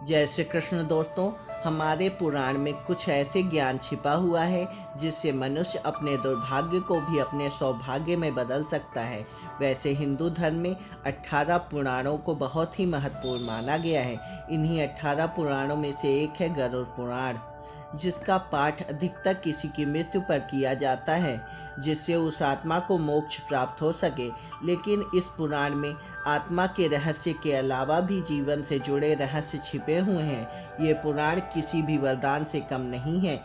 जय श्री कृष्ण दोस्तों। हमारे पुराण में कुछ ऐसे ज्ञान छिपा हुआ है जिससे मनुष्य अपने दुर्भाग्य को भी अपने सौभाग्य में बदल सकता है। वैसे हिंदू धर्म में 18 पुराणों को बहुत ही महत्वपूर्ण माना गया है। इन्हीं 18 पुराणों में से एक है गरुड़ पुराण, जिसका पाठ अधिकतर किसी की मृत्यु पर किया जाता है जिससे उस आत्मा को मोक्ष प्राप्त हो सके। लेकिन इस पुराण में आत्मा के रहस्य के अलावा भी जीवन से जुड़े रहस्य छिपे हुए हैं। ये पुराण किसी भी वरदान से कम नहीं है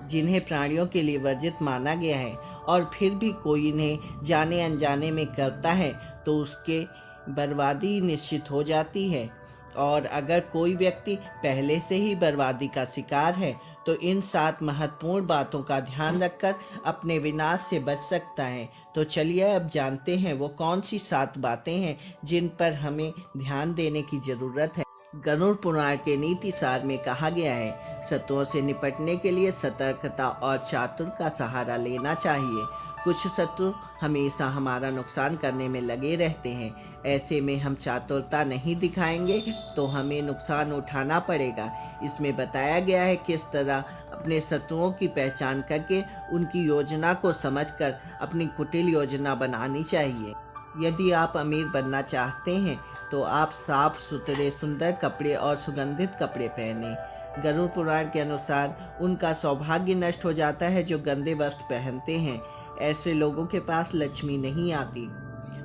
जिन्हें प्राणियों के लिए वर्जित माना गया है, और फिर भी कोई इन्हें जाने अनजाने में करता है तो उसके बर्बादी निश्चित हो जाती है। और अगर कोई व्यक्ति पहले से ही बर्बादी का शिकार है तो इन 7 महत्वपूर्ण बातों का ध्यान रखकर अपने विनाश से बच सकता है। तो चलिए अब जानते हैं वो कौन सी 7 बातें हैं जिन पर हमें ध्यान देने की जरूरत है। गरुड़ पुराण के नीति सार में कहा गया है, शत्रुओं से निपटने के लिए सतर्कता और चातुर का सहारा लेना चाहिए। कुछ शत्रु हमेशा हमारा नुकसान करने में लगे रहते हैं। ऐसे में हम चातुरता नहीं दिखाएंगे तो हमें नुकसान उठाना पड़ेगा। इसमें बताया गया है किस तरह अपने शत्रुओं की पहचान करके उनकी योजना को समझकर अपनी कुटिल योजना बनानी चाहिए। यदि आप अमीर बनना चाहते हैं तो आप साफ सुथरे सुंदर कपड़े और सुगंधित कपड़े पहने। गरुड़ पुराण के अनुसार उनका सौभाग्य नष्ट हो जाता है जो गंदे वस्त्र पहनते हैं। ऐसे लोगों के पास लक्ष्मी नहीं आती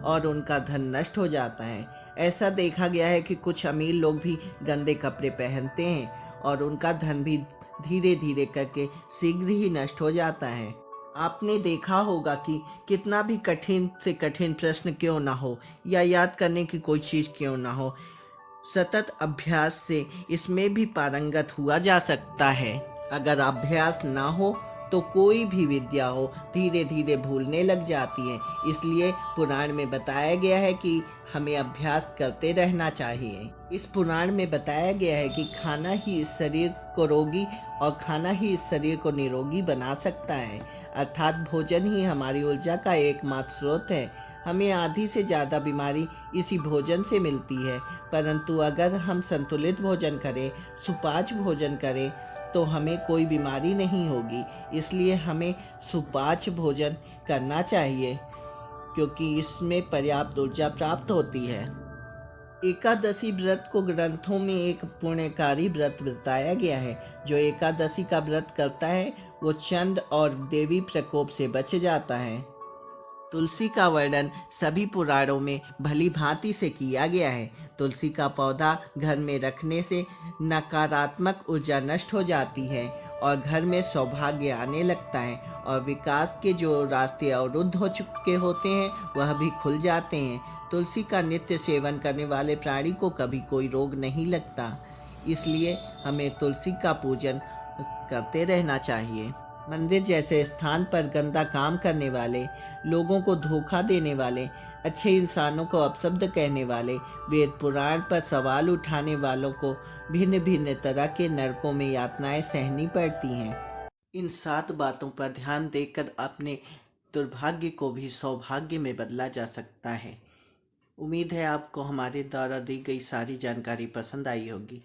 और उनका धन नष्ट हो जाता है। ऐसा देखा गया है कि कुछ अमीर लोग भी गंदे कपड़े पहनते हैं और उनका धन भी धीरे धीरे करके शीघ्र ही नष्ट हो जाता है। आपने देखा होगा कि कितना भी कठिन से कठिन प्रश्न क्यों ना हो या याद करने की कोई चीज़ क्यों ना हो, सतत अभ्यास से इसमें भी पारंगत हुआ जा सकता है। अगर अभ्यास ना हो तो कोई भी विद्या हो धीरे धीरे भूलने लग जाती है। इसलिए पुराण में बताया गया है कि हमें अभ्यास करते रहना चाहिए। इस पुराण में बताया गया है कि खाना ही इस शरीर को रोगी और खाना ही इस शरीर को निरोगी बना सकता है, अर्थात भोजन ही हमारी ऊर्जा का एकमात्र स्रोत है। हमें आधी से ज़्यादा बीमारी इसी भोजन से मिलती है, परंतु अगर हम संतुलित भोजन करें, सुपाच्य भोजन करें तो हमें कोई बीमारी नहीं होगी। इसलिए हमें सुपाच्य भोजन करना चाहिए क्योंकि इसमें पर्याप्त ऊर्जा प्राप्त होती है। एकादशी व्रत को ग्रंथों में एक पुण्यकारी व्रत बताया गया है। जो एकादशी का व्रत करता है वो चंड और देवी प्रकोप से बच जाता है। तुलसी का वर्णन सभी पुराणों में भली भांति से किया गया है। तुलसी का पौधा घर में रखने से नकारात्मक ऊर्जा नष्ट हो जाती है और घर में सौभाग्य आने लगता है, और विकास के जो रास्ते अवरुद्ध हो चुके होते हैं वह भी खुल जाते हैं। तुलसी का नित्य सेवन करने वाले प्राणी को कभी कोई रोग नहीं लगता। इसलिए हमें तुलसी का पूजन करते रहना चाहिए। मंदिर जैसे स्थान पर गंदा काम करने वाले, लोगों को धोखा देने वाले, अच्छे इंसानों को अपशब्द कहने वाले, वेद पुराण पर सवाल उठाने वालों को भिन्न भिन्न तरह के नरकों में यातनाएं सहनी पड़ती हैं। इन 7 बातों पर ध्यान देकर अपने दुर्भाग्य को भी सौभाग्य में बदला जा सकता है। उम्मीद है आपको हमारे द्वारा दी गई सारी जानकारी पसंद आई होगी।